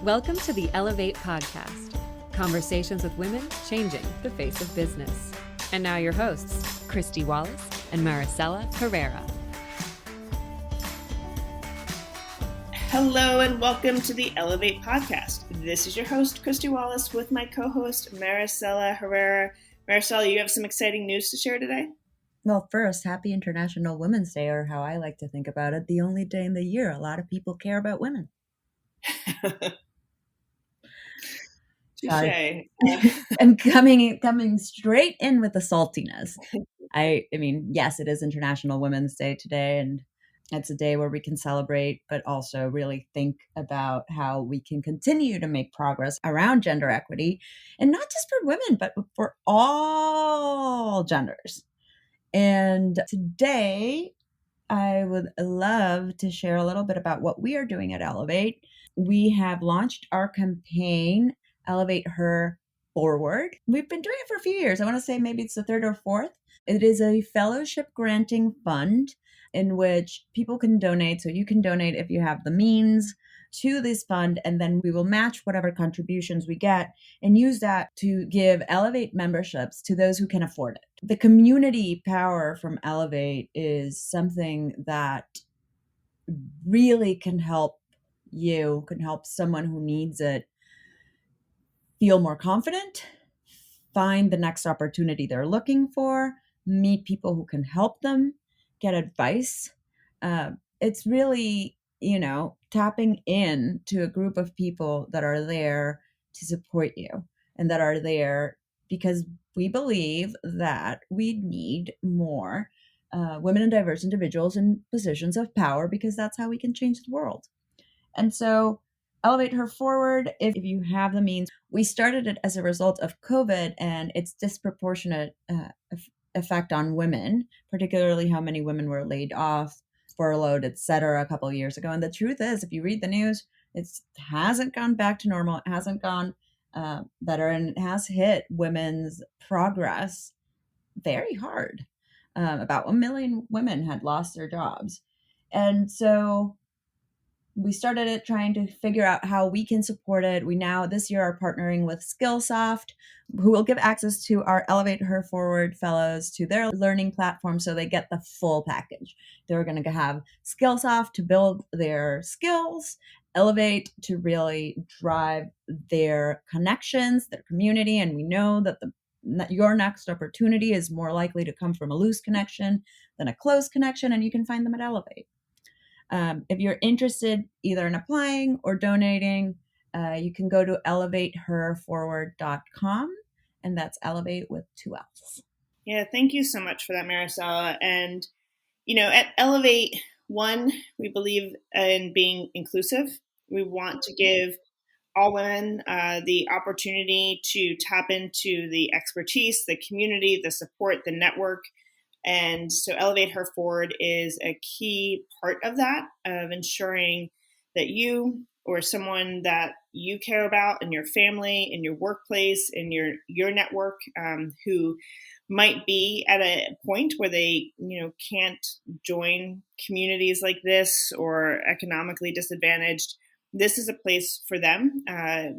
Welcome to the Ellevate podcast, conversations with women changing the face of business. And now your hosts, Kristy, Wallace, and Maricella, Herrera. Hello and welcome to the Ellevate podcast. This is your host, Kristy Wallace, with my co-host, Maricella Herrera. Maricella, you have some exciting news to share today? Well, first, happy International Women's Day, or how I like to think about it, the only day in the year a lot of people care about women. Touché. I'm coming straight in with the saltiness. I mean, yes, it is International Women's Day today, and it's a day where we can celebrate, but also really think about how we can continue to make progress around gender equity, and not just for women, but for all genders. And today, I would love to share a little bit about what we are doing at Ellevate. We have launched our campaign, Elevate Her Forward. We've been doing it for a few years. I want to say maybe it's the third or fourth. It is a fellowship granting fund in which people can donate. So you can donate if you have the means to this fund, and then we will match whatever contributions we get and use that to give Ellevate memberships to those who can afford it. The community power from Ellevate is something that really can help you, can help someone who needs it feel more confident, find the next opportunity they're looking for, meet people who can help them, get advice. It's really, tapping in to a group of people that are there to support you and that are there because we believe that we need more women and diverse individuals in positions of power, because that's how we can change the world. And so Elevate Her Forward, if you have the means. We started it as a result of COVID and its disproportionate effect on women, particularly how many women were laid off, furloughed, et cetera, a couple of years ago. And the truth is, if you read the news, it hasn't gone back to normal. It hasn't gone better, and it has hit women's progress very hard. About 1 million women had lost their jobs. And so we started it trying to figure out how we can support it. We now this year are partnering with Skillsoft, who will give access to our Elevate Her Forward fellows to their learning platform, so they get the full package. They're going to have Skillsoft to build their skills, Ellevate to really drive their connections, their community. And we know that your next opportunity is more likely to come from a loose connection than a close connection, and you can find them at Ellevate. If you're interested either in applying or donating, you can go to elevateherforward.com, and that's Ellevate with 2 L's. Yeah, thank you so much for that, Maricella. And, at Ellevate, one, we believe in being inclusive. We want to give all women the opportunity to tap into the expertise, the community, the support, the network. And so Elevate Her Forward is a key part of that, of ensuring that you or someone that you care about in your family, in your workplace, in your network, who might be at a point where they, can't join communities like this or economically disadvantaged. This is a place for them.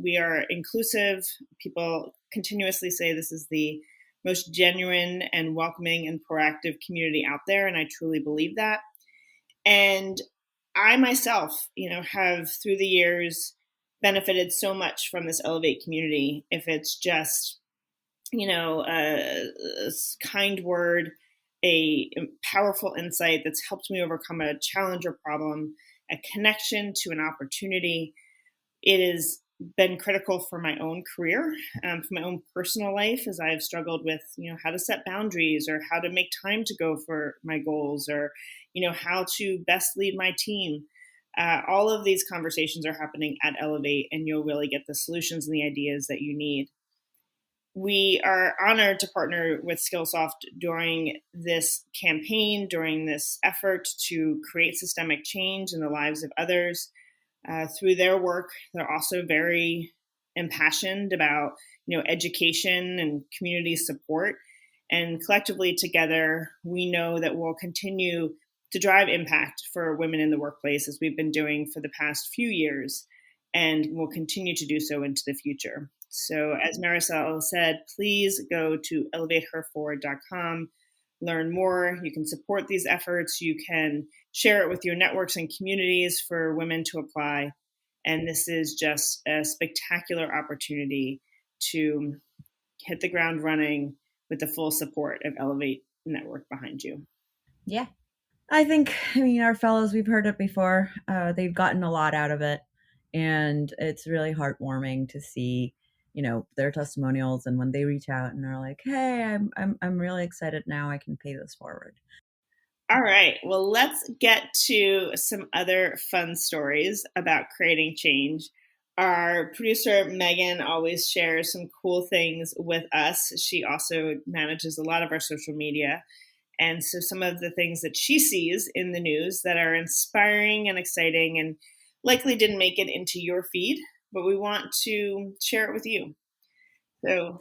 We are inclusive. People continuously say this is the most genuine and welcoming and proactive community out there. And I truly believe that. And I myself, have through the years benefited so much from this Ellevate community. If it's just, a kind word, a powerful insight that's helped me overcome a challenge or problem, a connection to an opportunity, it is been critical for my own career, for my own personal life, as I've struggled with, how to set boundaries or how to make time to go for my goals, or, how to best lead my team. All of these conversations are happening at Ellevate, and you'll really get the solutions and the ideas that you need. We are honored to partner with Skillsoft during this campaign, during this effort to create systemic change in the lives of others. Through their work, they're also very impassioned about, education and community support. And collectively together, we know that we'll continue to drive impact for women in the workplace, as we've been doing for the past few years. and will continue to do so into the future. So as Maricella said, please go to elevateherforward.com, learn more. You can support these efforts. You can share it with your networks and communities for women to apply. And this is just a spectacular opportunity to hit the ground running with the full support of Ellevate Network behind you. Yeah. I mean, our fellows, we've heard it before. They've gotten a lot out of it. And it's really heartwarming to see, their testimonials, and when they reach out and are like, hey, I'm really excited now, I can pay this forward. All right. Well, let's get to some other fun stories about creating change. Our producer, Megan, always shares some cool things with us. She also manages a lot of our social media. And so some of the things that she sees in the news that are inspiring and exciting and likely didn't make it into your feed, but we want to share it with you. So,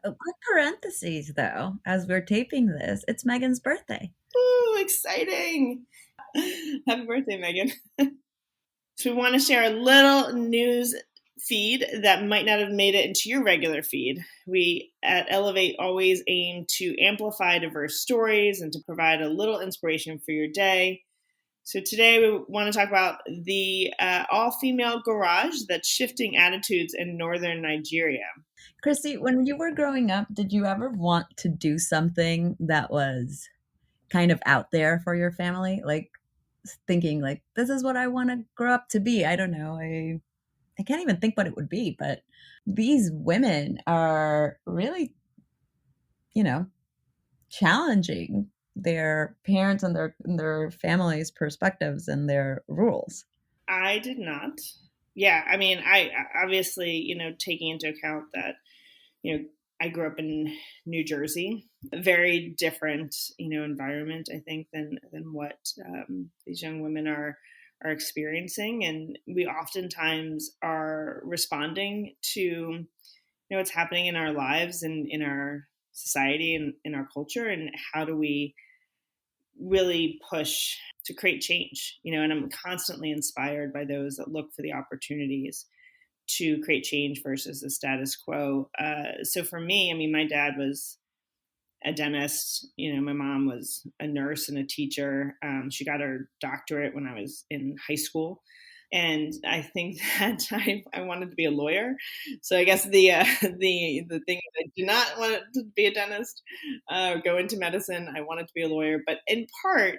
quick parentheses, though, as we're taping this, it's Megan's birthday. ooh, exciting. Happy birthday, Megan. So we want to share a little news feed that might not have made it into your regular feed. We at Ellevate always aim to amplify diverse stories and to provide a little inspiration for your day. So today we want to talk about the all-female garage that's shifting attitudes in northern Nigeria. Kristy, when you were growing up, did you ever want to do something that was kind of out there for your family? Like thinking like, this is what I want to grow up to be. I don't know. I can't even think what it would be, but these women are really, challenging their parents and their families' perspectives and their rules. I did not. Yeah, I mean, I obviously, taking into account that, I grew up in New Jersey, a very different, environment, I think, than what these young women are experiencing, and we oftentimes are responding to, what's happening in our lives and in our society and in our culture, and how do we really push to create change, and I'm constantly inspired by those that look for the opportunities to create change versus the status quo. So for me, I mean, my dad was a dentist. My mom was a nurse and a teacher. She got her doctorate when I was in high school. And I think that I wanted to be a lawyer. So I guess the thing I did not want to be a dentist or go into medicine. I wanted to be a lawyer, but in part,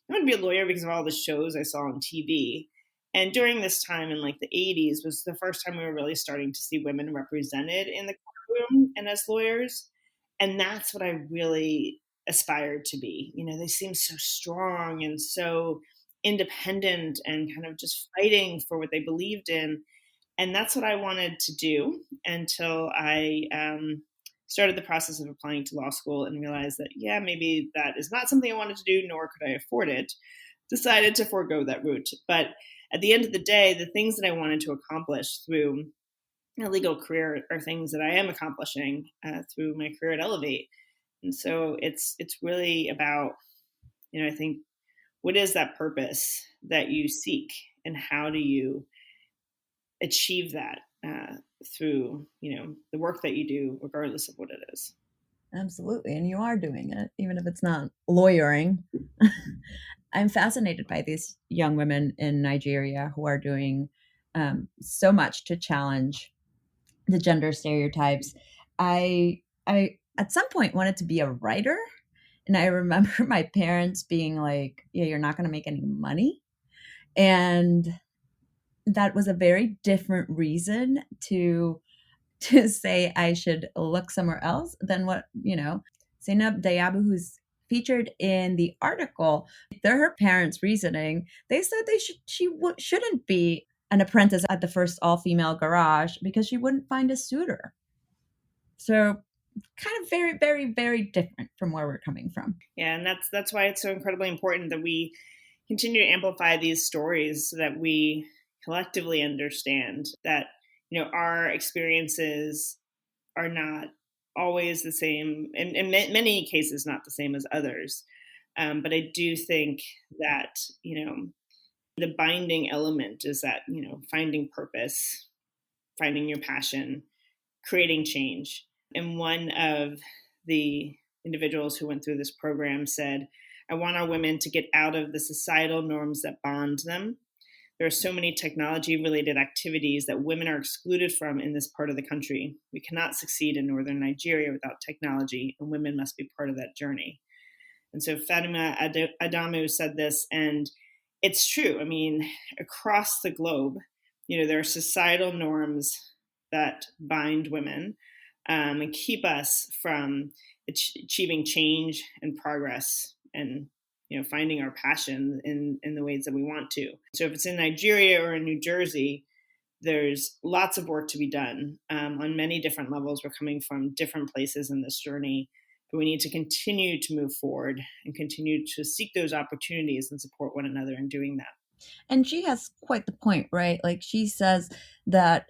I wanted to be a lawyer because of all the shows I saw on TV. And during this time in like the 80s was the first time we were really starting to see women represented in the courtroom and as lawyers. And that's what I really aspired to be. They seem so strong and so independent and kind of just fighting for what they believed in. And that's what I wanted to do until I started the process of applying to law school and realized that, yeah, maybe that is not something I wanted to do, nor could I afford it. Decided to forego that route. But at the end of the day, the things that I wanted to accomplish through a legal career are things that I am accomplishing through my career at Ellevate. And so it's really about, I think, what is that purpose that you seek and how do you achieve that through, the work that you do, regardless of what it is. Absolutely. And you are doing it, even if it's not lawyering. I'm fascinated by these young women in Nigeria who are doing so much to challenge the gender stereotypes. I at some point wanted to be a writer. And I remember my parents being like, yeah, you're not going to make any money. And that was a very different reason to say I should look somewhere else than what, Zainab Dayabu, who's featured in the article, they're her parents' reasoning. They said she shouldn't be an apprentice at the first all-female garage because she wouldn't find a suitor. So kind of very, very, very different from where we're coming from. Yeah, and that's why it's so incredibly important that we continue to amplify these stories so that we collectively understand that, our experiences are not always the same, in many cases not the same as others. But I do think that, The binding element is that, finding purpose, finding your passion, creating change. And one of the individuals who went through this program said, I want our women to get out of the societal norms that bond them. There are so many technology-related activities that women are excluded from in this part of the country. We cannot succeed in northern Nigeria without technology, and women must be part of that journey. And so Fatima Adamu said this, and it's true. I mean, across the globe, there are societal norms that bind women and keep us from achieving change and progress and finding our passion in the ways that we want to. So if it's in Nigeria or in New Jersey, there's lots of work to be done on many different levels. We're coming from different places in this journey, but we need to continue to move forward and continue to seek those opportunities and support one another in doing that. And she has quite the point, right? Like she says that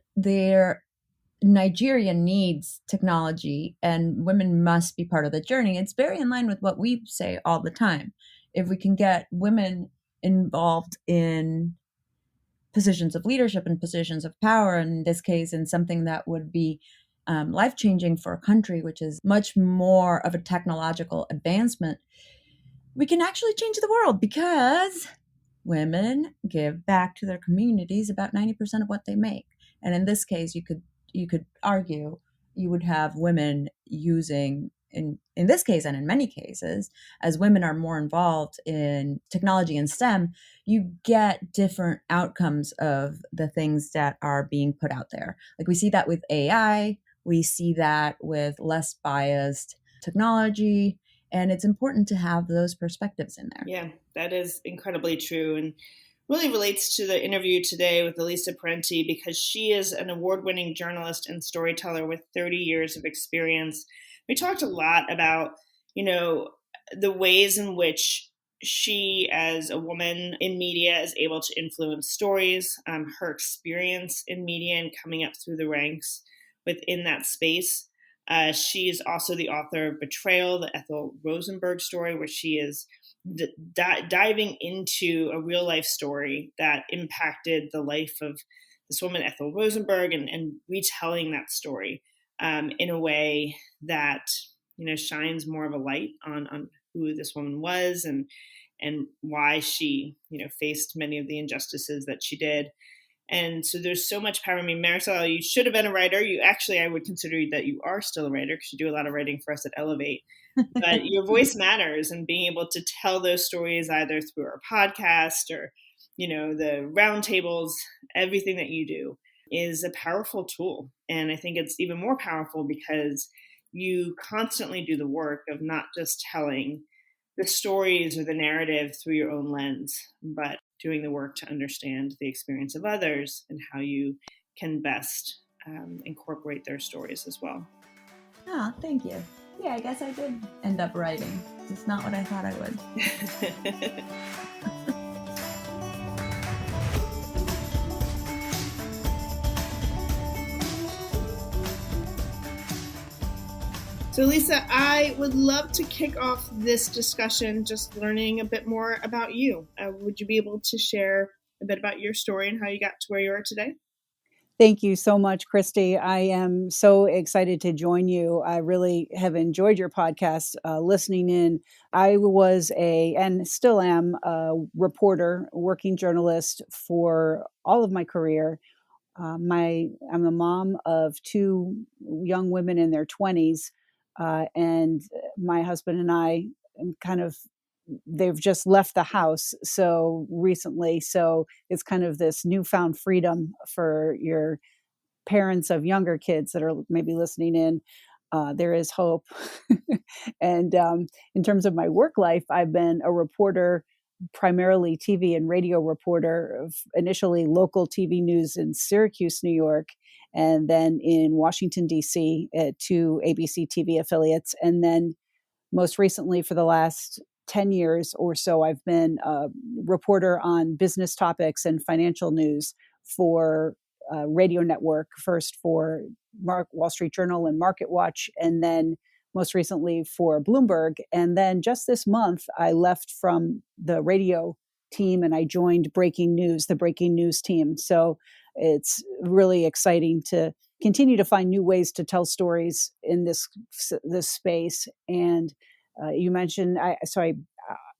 Nigeria needs technology and women must be part of the journey. It's very in line with what we say all the time. If we can get women involved in positions of leadership and positions of power, in this case, in something that would be life-changing for a country, which is much more of a technological advancement, we can actually change the world because women give back to their communities about 90% of what they make. And in this case, you could argue you would have women using, in this case and in many cases, as women are more involved in technology and STEM, you get different outcomes of the things that are being put out there. Like we see that with AI, we see that with less biased technology, and it's important to have those perspectives in there. Yeah, that is incredibly true. And really relates to the interview today with Alisa Parenti because she is an award-winning journalist and storyteller with 30 years of experience. We talked a lot about, the ways in which she, as a woman in media, is able to influence stories, her experience in media and coming up through the ranks within that space. She's also the author of Betrayal, the Ethel Rosenberg story, where she is diving into a real life story that impacted the life of this woman, Ethel Rosenberg, and retelling that story in a way that, shines more of a light on who this woman was and why she, faced many of the injustices that she did. And so there's so much power. I mean, Maricella, you should have been a writer. I would consider that you are still a writer because you do a lot of writing for us at Ellevate. But your voice matters, and being able to tell those stories either through our podcast or, the roundtables, everything that you do is a powerful tool. And I think it's even more powerful because you constantly do the work of not just telling the stories or the narrative through your own lens, but doing the work to understand the experience of others and how you can best incorporate their stories as well. Oh, thank you. Yeah, I guess I did end up writing. It's not what I thought I would. So Lisa, I would love to kick off this discussion just learning a bit more about you. Would you be able to share a bit about your story and how you got to where you are today? Thank you so much, Kristy. I am so excited to join you. I really have enjoyed your podcast, listening in. I was and still am a reporter, working journalist for all of my career. I'm a mom of two young women in their 20s, and my husband and I they've just left the house so recently. So it's kind of this newfound freedom for your parents of younger kids that are maybe listening in. There is hope. And in terms of my work life, I've been a reporter, primarily TV and radio reporter of initially local TV news in Syracuse, New York, and then in Washington, D.C. at two ABC TV affiliates. And then most recently, for the last 10 years or so, I've been a reporter on business topics and financial news for radio network, first for Wall Street Journal and Market Watch, and then most recently for Bloomberg. And then just this month, I left from the radio team and I joined the breaking news team. So it's really exciting to continue to find new ways to tell stories in this space. And you mentioned, I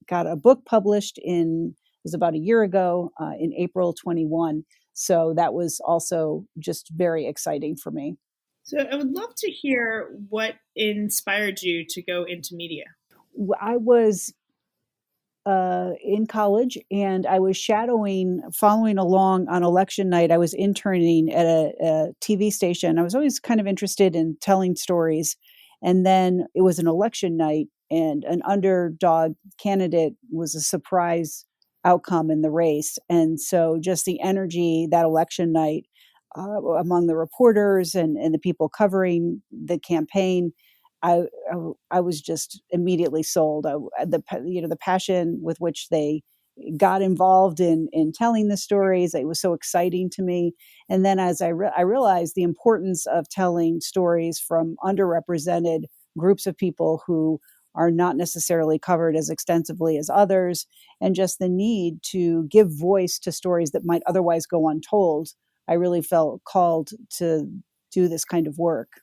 got a book published it was about a year ago, in April 21. So that was also just very exciting for me. So I would love to hear what inspired you to go into media. I was in college and I was following along on election night. I was interning at a TV station. I was always kind of interested in telling stories. And then it was an election night and an underdog candidate was a surprise outcome in the race. And so just the energy that election night among the reporters and the people covering the campaign, I was just immediately sold. The passion with which they got involved in telling the stories, it was so exciting to me. And then as I realized the importance of telling stories from underrepresented groups of people who are not necessarily covered as extensively as others, and just the need to give voice to stories that might otherwise go untold, I really felt called to do this kind of work.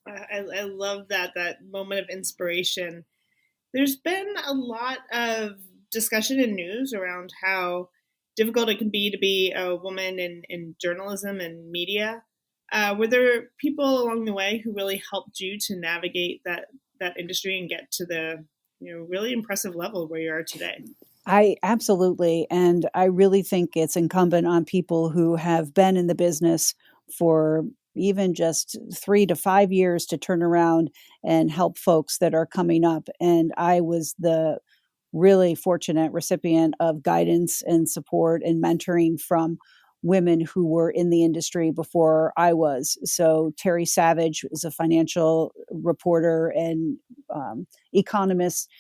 I love that moment of inspiration. There's been a lot of discussion in news around how difficult it can be to be a woman in journalism and media. Were there people along the way who really helped you to navigate that industry and get to the really impressive level where you are today? I absolutely. And I really think it's incumbent on people who have been in the business for even just 3 to 5 years to turn around and help folks that are coming up. And I was the really fortunate recipient of guidance and support and mentoring from women who were in the industry before I was. So Terry Savage is a financial reporter and economist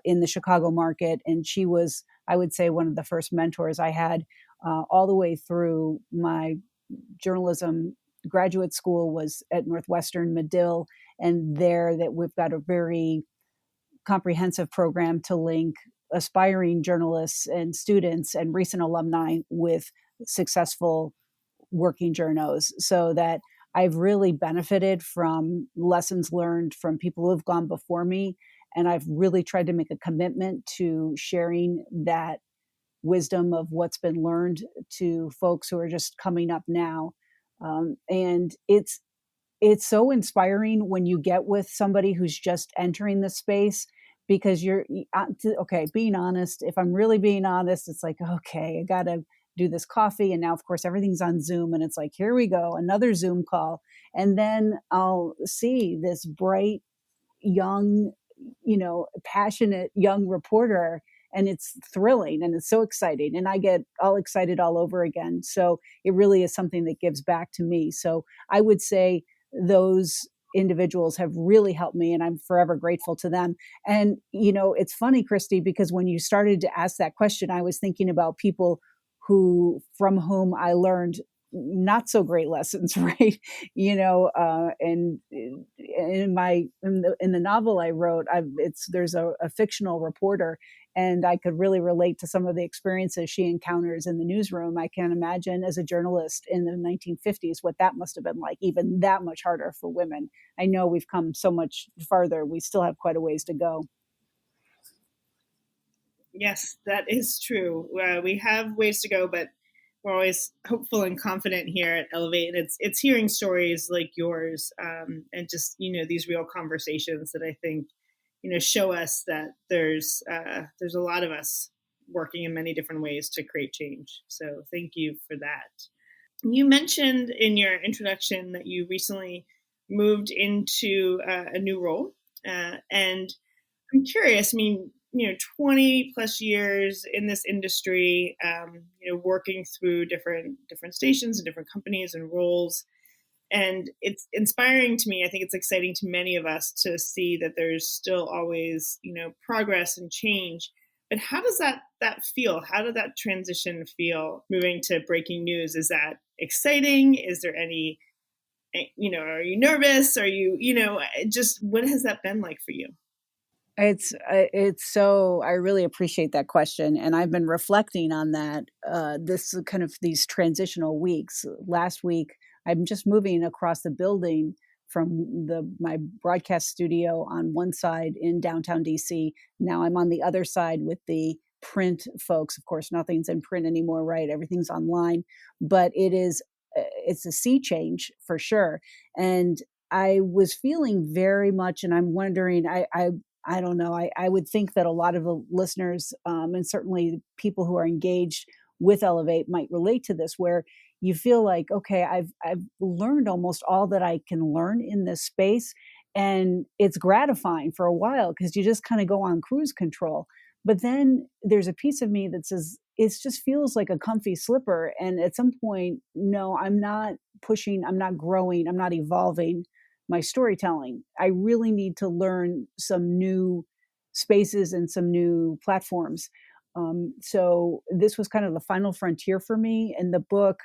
in the Chicago market. And she was, I would say, one of the first mentors I had all the way through my journalism graduate school was at Northwestern Medill. And there that we've got a very comprehensive program to link aspiring journalists and students and recent alumni with successful working journos, so that I've really benefited from lessons learned from people who have gone before me. And I've really tried to make a commitment to sharing that wisdom of what's been learned to folks who are just coming up now. And it's so inspiring when you get with somebody who's just entering the space, because okay, being honest, if I'm really being honest, it's like, okay, I got to do this coffee. And now, of course, everything's on Zoom. And it's like, here we go, another Zoom call. And then I'll see this bright, young, passionate young reporter. And it's thrilling and it's so exciting. And I get all excited all over again. So it really is something that gives back to me. So I would say those individuals have really helped me and I'm forever grateful to them. And, it's funny, Kristy, because when you started to ask that question, I was thinking about people from whom I learned not so great lessons, right? And in the novel I wrote, there's a fictional reporter, and I could really relate to some of the experiences she encounters in the newsroom. I can imagine as a journalist in the 1950s what that must have been like, even that much harder for women. I know we've come so much farther. We still have quite a ways to go. Yes, that is true. We have ways to go, but we're always hopeful and confident here at Ellevate. And it's hearing stories like yours, and just, these real conversations that I think, show us that there's a lot of us working in many different ways to create change. So thank you for that. You mentioned in your introduction that you recently moved into a new role. And I'm curious, 20 plus years in this industry, working through different stations and different companies and roles. And it's inspiring to me. I think it's exciting to many of us to see that there's still always, progress and change. But how does that feel? How did that transition feel moving to breaking news? Is that exciting? Is there any, are you nervous? Are you, just what has that been like for you? It's so, I really appreciate that question, and I've been reflecting on that this kind of these transitional weeks. Last week, I'm just moving across the building from the my broadcast studio on one side in downtown DC. Now I'm on the other side with the print folks. Of course, nothing's in print anymore, right? Everything's online, but it's a sea change for sure. And I was feeling very much, and I'm wondering, I don't know. I would think that a lot of the listeners, and certainly people who are engaged with Ellevate, might relate to this, where you feel like, okay, I've learned almost all that I can learn in this space, and it's gratifying for a while because you just kind of go on cruise control. But then there's a piece of me that says it just feels like a comfy slipper, and at some point, no, I'm not pushing, I'm not growing, I'm not evolving my storytelling. I really need to learn some new spaces and some new platforms. So this was kind of the final frontier for me. In the book,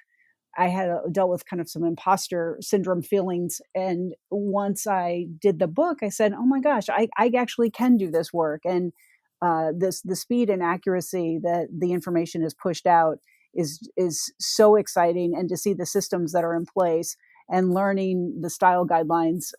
I had dealt with kind of some imposter syndrome feelings. And once I did the book, I said, oh my gosh, I actually can do this work. And the speed and accuracy that the information is pushed out is so exciting. And to see the systems that are in place and learning the style guidelines,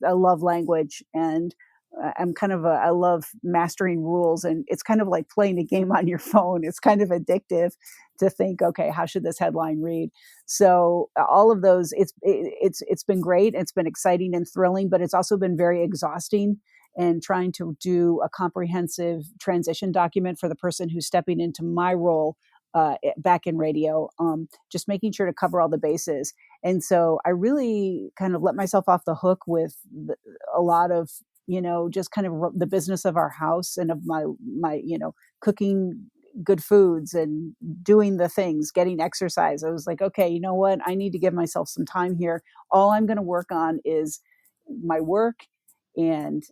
I love language, and I love mastering rules, and it's kind of like playing a game on your phone. It's kind of addictive to think, okay, how should this headline read? So all of those, it's been great. It's been exciting and thrilling, but it's also been very exhausting, and trying to do a comprehensive transition document for the person who's stepping into my role back in radio, just making sure to cover all the bases. And so I really kind of let myself off the hook with a lot of, just kind of the business of our house and of my cooking good foods and doing the things, getting exercise. I was like, okay, you know what? I need to give myself some time here. All I'm going to work on is my work and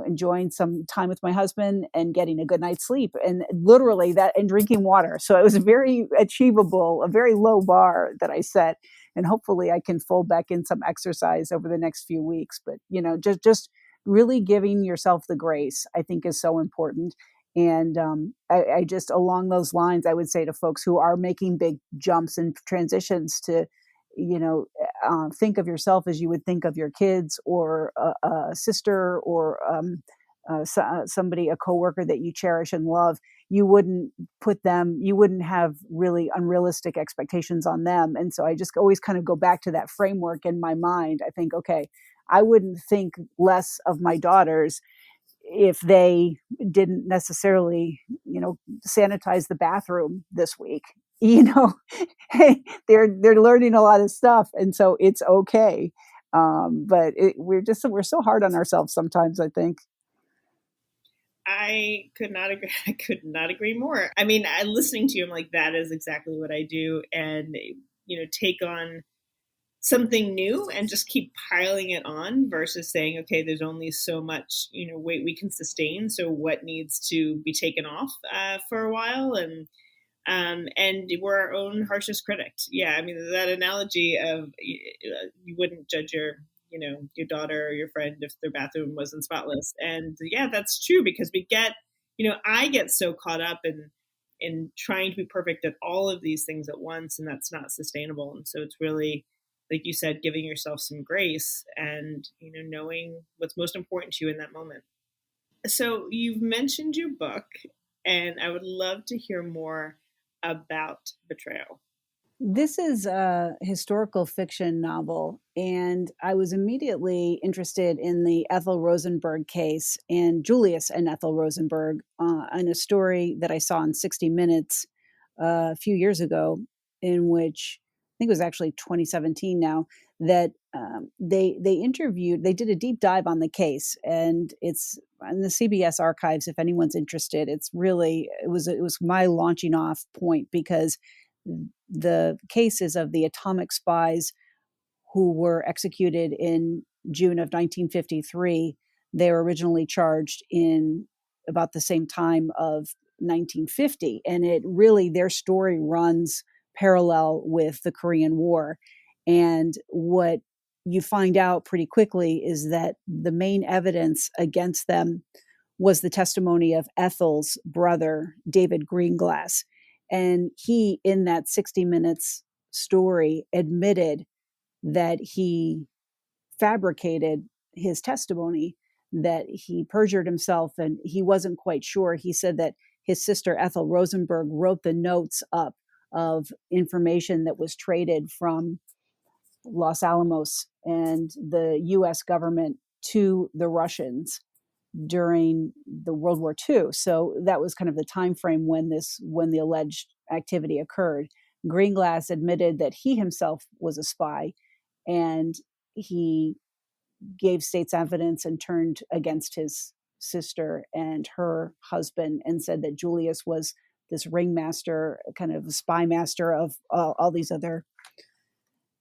enjoying some time with my husband and getting a good night's sleep, and literally that, and drinking water. So it was very achievable, a very low bar that I set, and hopefully I can fold back in some exercise over the next few weeks. But just really giving yourself the grace, I think, is so important. And I just, along those lines, I would say to folks who are making big jumps and transitions to think of yourself as you would think of your kids, or a sister, or somebody, a coworker that you cherish and love. You wouldn't have really unrealistic expectations on them. And so I just always kind of go back to that framework in my mind. I think, okay, I wouldn't think less of my daughters if they didn't necessarily, sanitize the bathroom this week. They're learning a lot of stuff, and so it's okay. But we're so hard on ourselves sometimes, I think. I could not agree. I could not agree more. I mean, listening to you, I'm like, that is exactly what I do, and take on something new and just keep piling it on, versus saying, okay, there's only so much weight we can sustain, so what needs to be taken off for a while. And we're our own harshest critics. Yeah, I mean, that analogy of you wouldn't judge your daughter or your friend if their bathroom wasn't spotless. And yeah, that's true, because we get, I get so caught up in trying to be perfect at all of these things at once, and that's not sustainable. And so it's really, like you said, giving yourself some grace and knowing what's most important to you in that moment. So you've mentioned your book, and I would love to hear more about Betrayal. This is a historical fiction novel, and I was immediately interested in the Ethel Rosenberg case and Julius and Ethel Rosenberg, in a story that I saw in 60 Minutes a few years ago, in which I think it was actually 2017 now, that they did a deep dive on the case, and it's in the CBS archives if anyone's interested. It was my launching off point, because the cases of the atomic spies who were executed in June of 1953, they were originally charged in about the same time of 1950. And their story runs parallel with the Korean War. And what you find out pretty quickly is that the main evidence against them was the testimony of Ethel's brother, David Greenglass. And he, in that 60 Minutes story, admitted that he fabricated his testimony, that he perjured himself, and he wasn't quite sure. He said that his sister, Ethel Rosenberg, wrote the notes up of information that was traded from Los Alamos and the U.S. government to the Russians during the World War II. So that was kind of the time frame when the alleged activity occurred. Greenglass admitted that he himself was a spy, and he gave state's evidence and turned against his sister and her husband and said that Julius was this ringmaster, kind of a spy master of all these other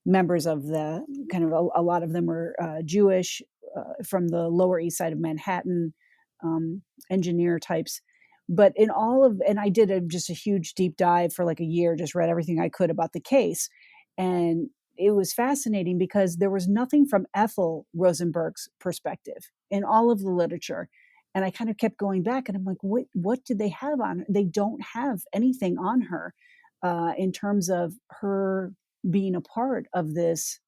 members of the kind of a lot of them were Jewish from the Lower East Side of Manhattan, engineer types. But in all of, and I did just a huge deep dive for like a year, just read everything I could about the case. And it was fascinating because there was nothing from Ethel Rosenberg's perspective in all of the literature. And I kind of kept going back and I'm like, what did they have on her? They don't have anything on her in terms of her being a part of this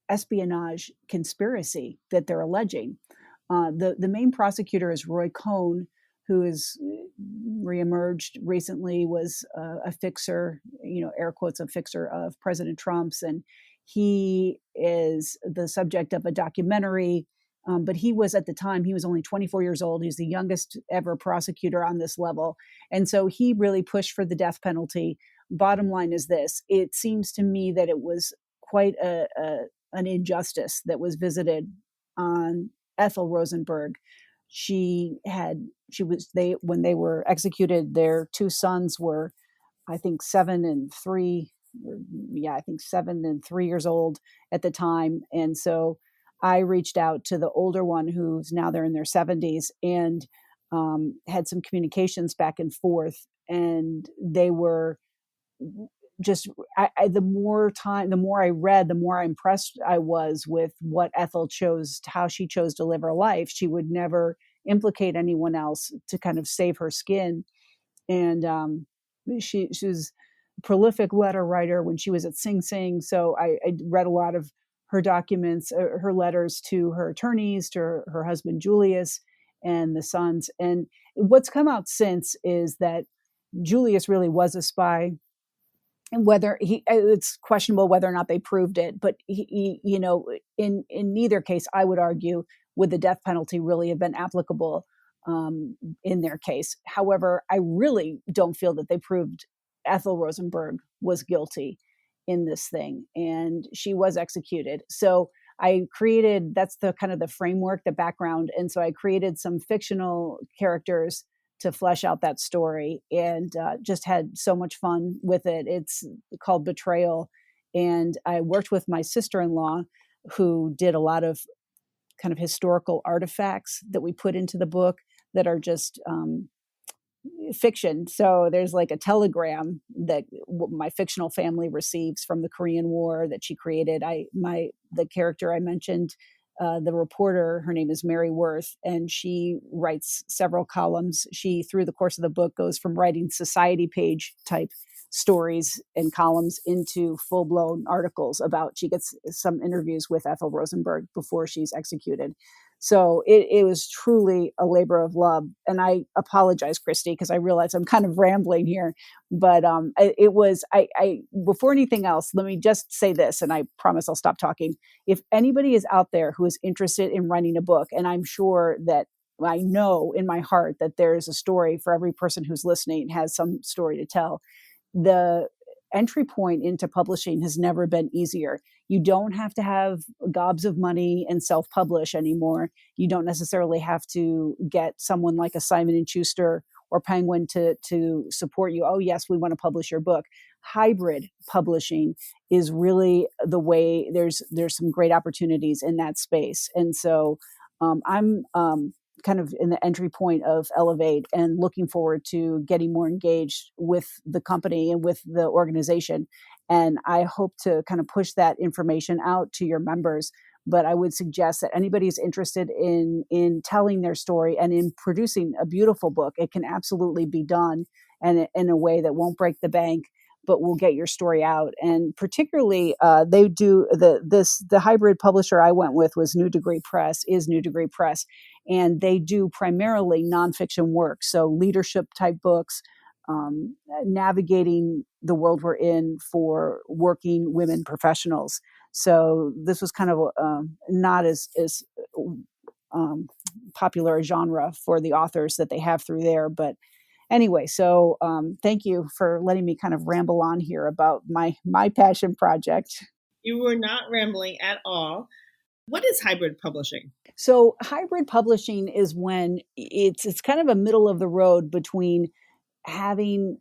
espionage conspiracy that they're alleging. The main prosecutor is Roy Cohn, who is reemerged recently, was a fixer, air quotes, a fixer of President Trump's. And he is the subject of a documentary. But he was, at the time, he was only 24 years old. He's the youngest ever prosecutor on this level. And so he really pushed for the death penalty. Bottom line is this: it seems to me that it was quite an injustice that was visited on Ethel Rosenberg. When they were executed, their two sons were, I think, 7 and 3 years old at the time. And so I reached out to the older one, who's now they're in their 70s, and had some communications back and forth. And they were just, the more I read, the more impressed I was with what Ethel chose, how she chose to live her life. She would never implicate anyone else to kind of save her skin. And she was a prolific letter writer when she was at Sing Sing. So I read a lot of her documents, her letters to her attorneys, to her husband, Julius, and the sons. And what's come out since is that Julius really was a spy. And it's questionable whether or not they proved it, but he in neither case, I would argue, would the death penalty really have been applicable in their case. However, I really don't feel that they proved Ethel Rosenberg was guilty in this thing, and she was executed. So I created, that's the kind of the framework, the background. And so I created some fictional characters to flesh out that story, and just had so much fun with it. It's called Betrayal. And I worked with my sister-in-law, who did a lot of kind of historical artifacts that we put into the book that are just fiction. So there's like a telegram that my fictional family receives from the Korean War that she created. The character I mentioned, the reporter, her name is Mary Worth, and she writes several columns. She, through the course of the book, goes from writing society page type stories and columns into full-blown articles she gets some interviews with Ethel Rosenberg before she's executed. So it was truly a labor of love. And I apologize, Kristy, because I realize I'm kind of rambling here, but before anything else, let me just say this, and I promise I'll stop talking. If anybody is out there who is interested in writing a book, and I'm sure that I know in my heart that there is a story for every person who's listening, has some story to tell. The entry point into publishing has never been easier. You don't have to have gobs of money and self-publish anymore. You don't necessarily have to get someone like a Simon & Schuster or Penguin to support you. Oh, yes, we want to publish your book. Hybrid publishing is really the way. There's some great opportunities in that space. And so I'm kind of in the entry point of Ellevate, and looking forward to getting more engaged with the company and with the organization. And I hope to kind of push that information out to your members. but I would suggest that anybody who's interested in telling their story and in producing a beautiful book, it can absolutely be done, and in a way that won't break the bank, but will get your story out. And particularly, they do the hybrid publisher I went with was New Degree Press, and they do primarily nonfiction work, so leadership type books, navigating the world we're in for working women professionals. So this was kind of not as popular a genre for the authors that they have through there. But anyway, so thank you for letting me kind of ramble on here about my passion project. You were not rambling at all. What is hybrid publishing? So hybrid publishing is when it's kind of a middle of the road between having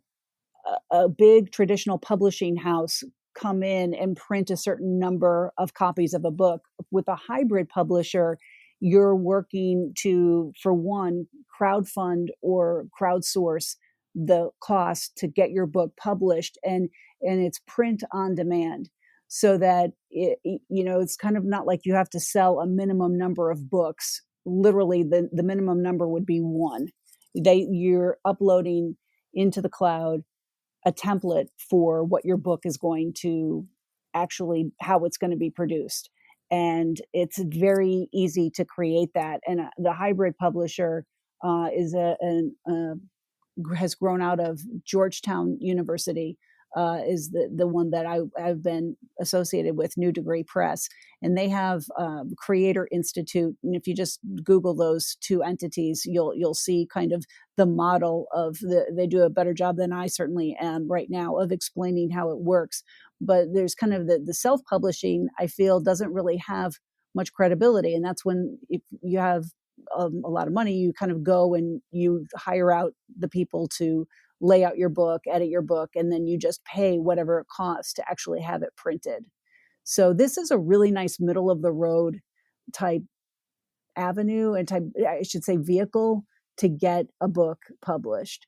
a big traditional publishing house come in and print a certain number of copies of a book. With a hybrid publisher, you're working to, for one, crowdfund or crowdsource the cost to get your book published, and it's print on demand, so that it's kind of not like you have to sell a minimum number of books. Literally, the minimum number would be one. You're uploading into the cloud a template for what your book is going to actually, how it's going to be produced. And it's very easy to create that. And the hybrid publisher is has grown out of Georgetown University, is the one that I've been associated with, New Degree Press. And they have Creator Institute. And if you just Google those two entities, you'll see kind of the model of they do a better job than I certainly am right now of explaining how it works. But there's kind of the self-publishing, I feel, doesn't really have much credibility. And that's when, if you have a lot of money, you kind of go and you hire out the people to lay out your book, edit your book, and then you just pay whatever it costs to actually have it printed. So this is a really nice middle of the road type avenue and type, I should say, vehicle to get a book published,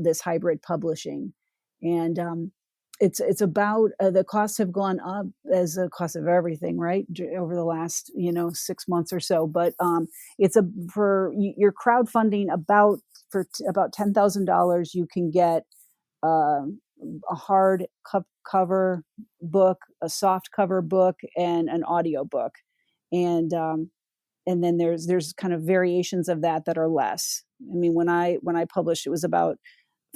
this hybrid publishing. And it's about the costs have gone up as the cost of everything, right, over the last 6 months or so. But it's for your crowdfunding about $10,000, you can get a hard cover book, a soft cover book, and an audio book, and then there's kind of variations of that are less. I mean, when I published, it was about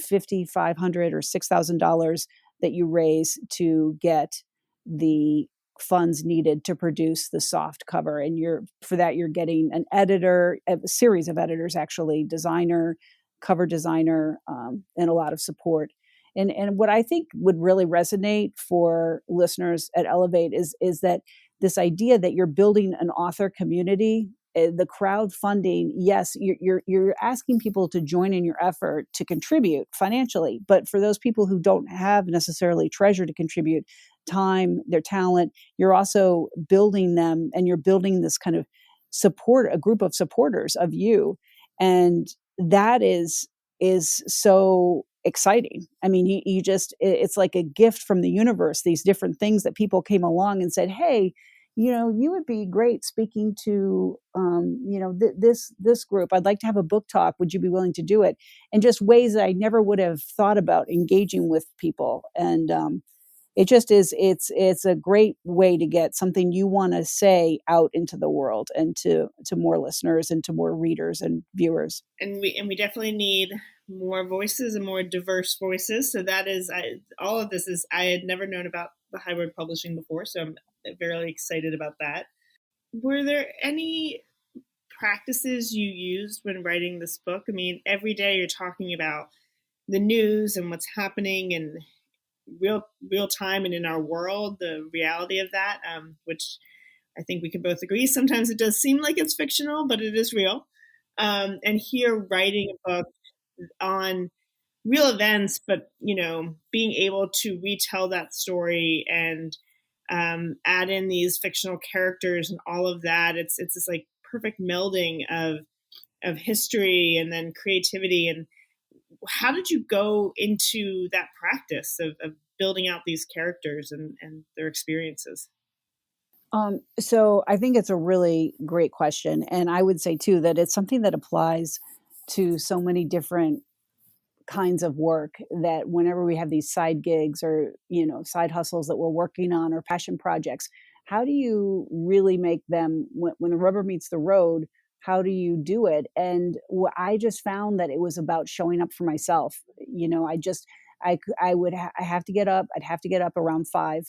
$5,500 or $6,000 that you raise to get the funds needed to produce the soft cover, and for that you're getting an editor, a series of editors, actually, designer, cover designer, and a lot of support. And what I think would really resonate for listeners at Ellevate is that this idea that you're building an author community. The crowdfunding, yes, you're asking people to join in your effort to contribute financially, but for those people who don't have necessarily treasure to contribute time, their talent, you're also building them, and you're building this kind of support, a group of supporters of you, and that is so exciting. I mean, you just, it's like a gift from the universe. These different things that people came along and said, hey, you would be great speaking to, this group. I'd like to have a book talk. Would you be willing to do it? And just ways that I never would have thought about engaging with people. And it just is, it's a great way to get something you want to say out into the world and to more listeners and to more readers and viewers. And we definitely need more voices and more diverse voices. So that is, all of this is, I had never known about the hybrid publishing before. So I'm very excited about that. Were there any practices you used when writing this book? I mean, every day you're talking about the news and what's happening in real time and in our world, the reality of that, which I think we can both agree. Sometimes it does seem like it's fictional, but it is real. And here, writing a book on real events, but being able to retell that story and add in these fictional characters and all of that, it's this like perfect melding of history and then creativity. And how did you go into that practice of building out these characters and their experiences? So I think it's a really great question. And I would say too that it's something that applies to so many different kinds of work, that whenever we have these side gigs or, side hustles that we're working on or passion projects, how do you really make them, when the rubber meets the road, how do you do it? And I just found that it was about showing up for myself. I have to get up. I'd have to get up around 5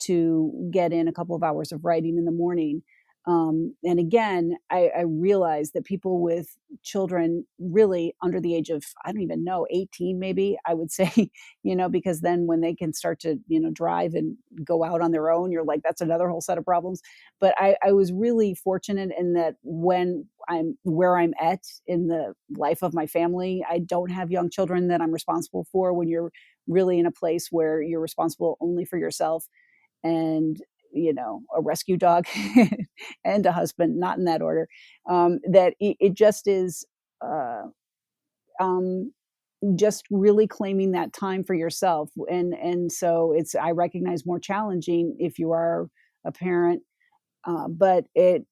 to get in a couple of hours of writing in the morning. And again, I realized that people with children really under the age of, I don't even know, 18, maybe I would say, because then when they can start to, drive and go out on their own, you're like, that's another whole set of problems. But I was really fortunate in that when I'm where I'm at in the life of my family, I don't have young children that I'm responsible for. When you're really in a place where you're responsible only for yourself and a rescue dog and a husband, not in that order, that it just is uh, um, just really claiming that time for yourself. And so I recognize, more challenging if you are a parent, but it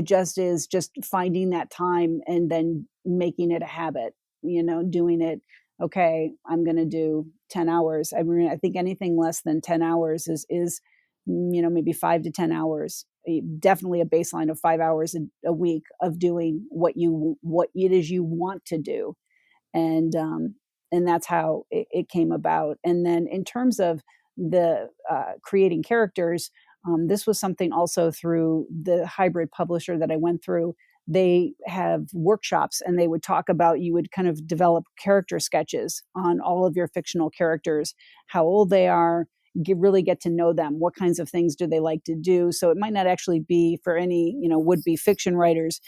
just is just finding that time and then making it a habit, doing it. Okay, I'm going to do 10 hours. I mean, I think anything less than 10 hours is maybe 5 to 10 hours, definitely a baseline of 5 hours a week of doing what it is you want to do. And that's how it came about. And then in terms of the creating characters, this was something also through the hybrid publisher that I went through. They have workshops, and they would talk about, you would kind of develop character sketches on all of your fictional characters, how old they are, really get to know them, what kinds of things do they like to do. So it might not actually be for any would-be fiction writers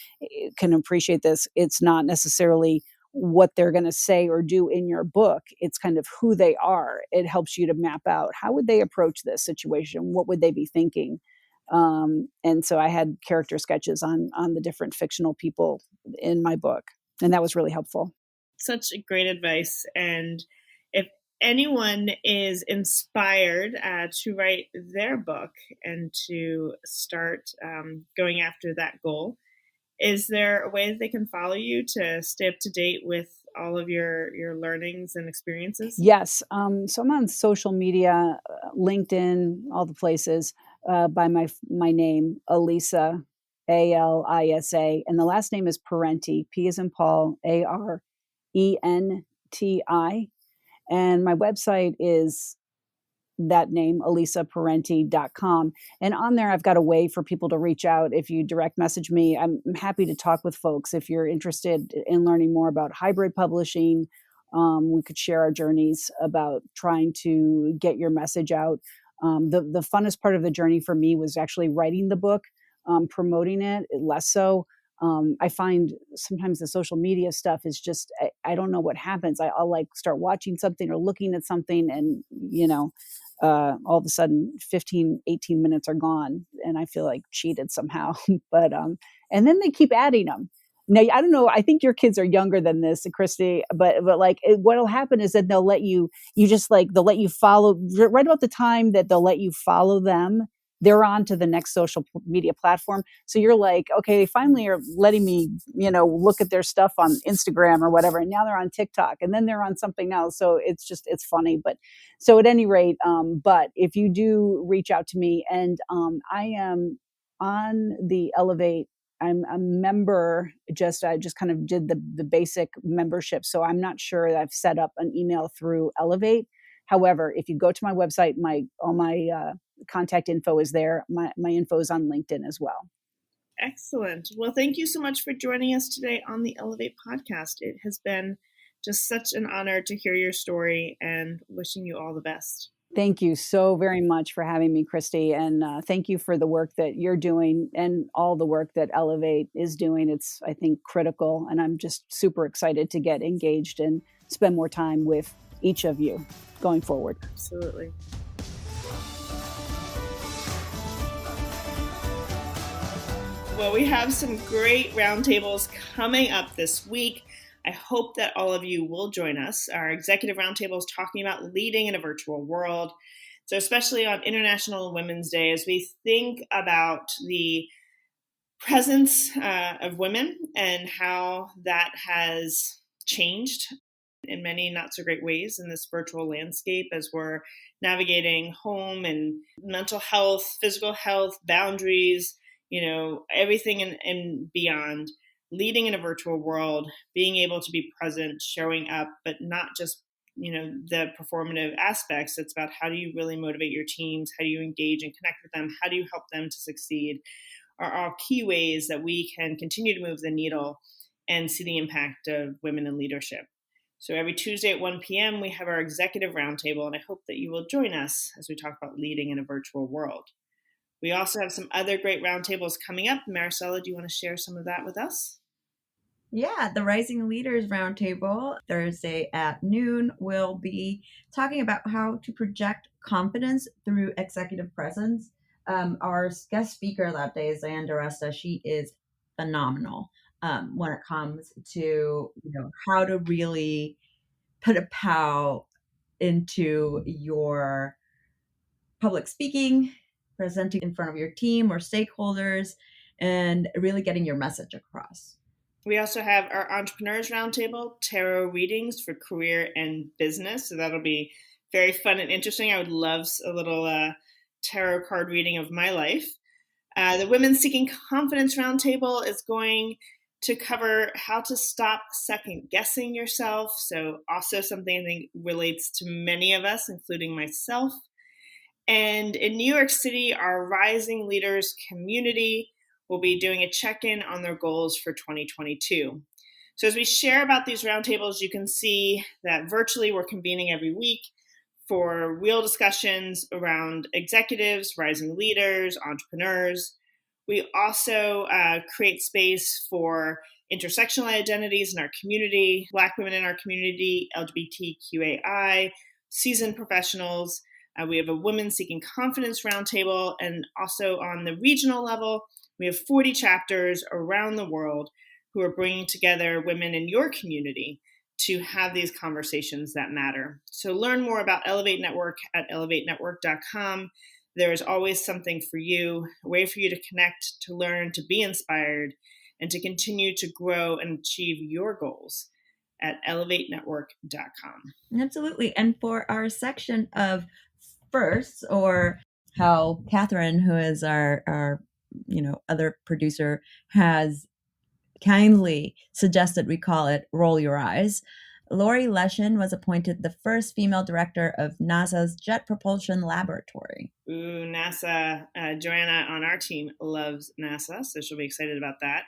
can appreciate this. It's not necessarily what they're going to say or do in your book. It's kind of who they are. It helps you to map out, how would they approach this situation, what would they be thinking. And so I had character sketches on the different fictional people in my book, and that was really helpful. Such great advice. And if anyone is inspired to write their book and to start going after that goal, is there a way that they can follow you to stay up to date with all of your learnings and experiences? Yes. So I'm on social media, LinkedIn, all the places, by my name, Alisa, Alisa, and the last name is Parenti, P as in Paul, Arenti. And my website is that name, alisaparenti.com. And on there, I've got a way for people to reach out. If you direct message me, I'm happy to talk with folks. If you're interested in learning more about hybrid publishing, we could share our journeys about trying to get your message out. The funnest part of the journey for me was actually writing the book, promoting it, less so. I find sometimes the social media stuff is just, I don't know what happens. I'll like start watching something or looking at something, and, all of a sudden 15, 18 minutes are gone, and I feel like cheated somehow. But, and then they keep adding them. Now, I don't know. I think your kids are younger than this, Kristy, but like what'll happen is that they'll let you follow right about the time that they'll let you follow them. They're on to the next social media platform. So you're like, okay, they finally are letting me, look at their stuff on Instagram or whatever. And now they're on TikTok, and then they're on something else. So it's funny. But so at any rate, but if you do reach out to me, and I am on the Ellevate, I'm a member. I just kind of did the basic membership. So I'm not sure that I've set up an email through Ellevate. However, if you go to my website, all my contact info is there. My info is on LinkedIn as well. Excellent. Well, thank you so much for joining us today on the Ellevate podcast. It has been just such an honor to hear your story, and wishing you all the best. Thank you so very much for having me, Kristy. And thank you for the work that you're doing and all the work that Ellevate is doing. It's, I think, critical. And I'm just super excited to get engaged and spend more time with each of you going forward. Absolutely. Well, we have some great roundtables coming up this week. I hope that all of you will join us. Our executive roundtable is talking about leading in a virtual world. So especially on International Women's Day, as we think about the presence of women and how that has changed in many not so great ways in this virtual landscape as we're navigating home and mental health, physical health, boundaries, everything and beyond, leading in a virtual world, being able to be present, showing up, but not just the performative aspects. It's about how do you really motivate your teams? How do you engage and connect with them? How do you help them to succeed? Are all key ways that we can continue to move the needle and see the impact of women in leadership. So every Tuesday at 1 p.m., we have our executive roundtable, and I hope that you will join us as we talk about leading in a virtual world. We also have some other great roundtables coming up. Maricella, do you want to share some of that with us? Yeah, the Rising Leaders Roundtable, Thursday at noon, will be talking about how to project confidence through executive presence. Our guest speaker that day is Diane DeResta. She is phenomenal when it comes to how to really put a pow into your public speaking, presenting in front of your team or stakeholders, and really getting your message across. We also have our Entrepreneurs Roundtable, tarot readings for career and business. So that'll be very fun and interesting. I would love a little tarot card reading of my life. The Women Seeking Confidence Roundtable is going to cover how to stop second guessing yourself. So also something I think relates to many of us, including myself. And in New York City, our Rising Leaders community will be doing a check-in on their goals for 2022. So as we share about these roundtables, you can see that virtually we're convening every week for real discussions around executives, rising leaders, entrepreneurs. We also create space for intersectional identities in our community, Black women in our community, LGBTQAI, seasoned professionals. We have a Women Seeking Confidence Roundtable, and also on the regional level, we have 40 chapters around the world who are bringing together women in your community to have these conversations that matter. So learn more about Ellevate Network at ellevatenetwork.com. There is always something for you, a way for you to connect, to learn, to be inspired, and to continue to grow and achieve your goals at ellevatenetwork.com. Absolutely. And for our section of firsts, or how Catherine, who is our other producer, has kindly suggested we call it Roll Your Eyes, Lori Leshin was appointed the first female director of NASA's Jet Propulsion Laboratory. Ooh, NASA. Joanna on our team loves NASA, so she'll be excited about that.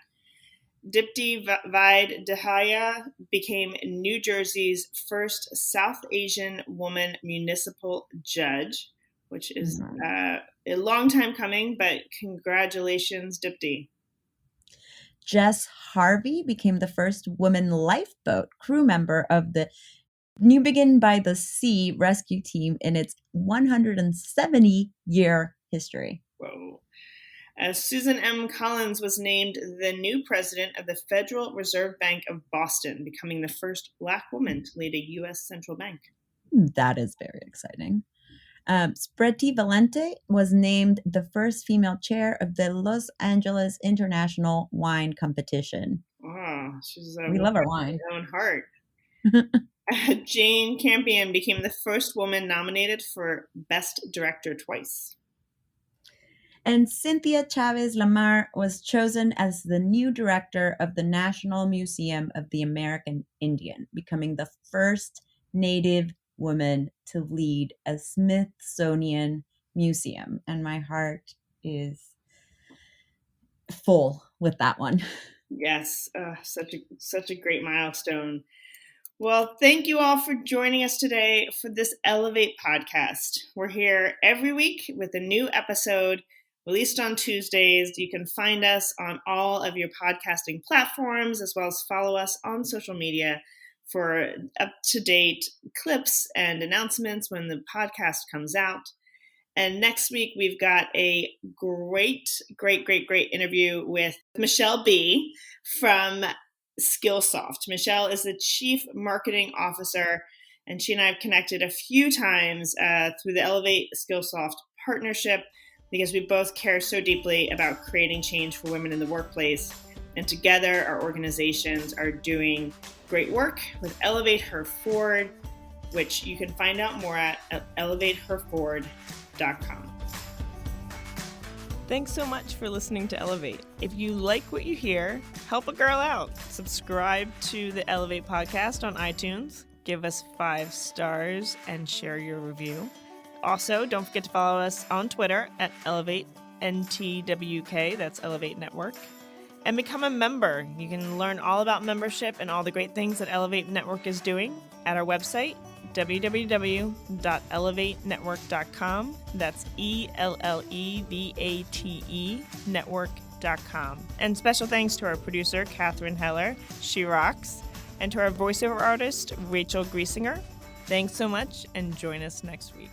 Dipti Vaidehaya became New Jersey's first South Asian woman municipal judge, which is a long time coming, but congratulations, Dipti. Jess Harvey became the first woman lifeboat crew member of the New Begin by the Sea rescue team in its 170-year history. Whoa. Susan M. Collins was named the new president of the Federal Reserve Bank of Boston, becoming the first Black woman to lead a U.S. central bank. That is very exciting. Spreti Valente was named the first female chair of the Los Angeles International Wine Competition. Oh, we love our wine. Her own heart. Jane Campion became the first woman nominated for Best Director twice. And Cynthia Chavez Lamar was chosen as the new director of the National Museum of the American Indian, becoming the first Native woman to lead a Smithsonian museum. And my heart is full with that one. Yes, such a great milestone. Well, thank you all for joining us today for this Ellevate podcast. We're here every week with a new episode released on Tuesdays. You can find us on all of your podcasting platforms, as well as follow us on social media for up-to-date clips and announcements when the podcast comes out. And next week, we've got a great interview with Michelle B. from Skillsoft. Michelle is the Chief Marketing Officer And she and I have connected a few times through the Ellevate Skillsoft partnership because we both care so deeply about creating change for women in the workplace. And together, our organizations are doing great work with Ellevate Her Forward, which you can find out more at elevateherforward.com. Thanks so much for listening to Ellevate. If you like what you hear, help a girl out. Subscribe to the Ellevate podcast on iTunes, give us 5 stars, and share your review. Also, don't forget to follow us on Twitter at EllevateNTWK, that's Ellevate Network, and become a member. You can learn all about membership and all the great things that Ellevate Network is doing at our website, www.ellevatenetwork.com. That's ELLEVATE network.com. And special thanks to our producer, Catherine Heller. She rocks. And to our voiceover artist, Rachel Griesinger. Thanks so much, and join us next week.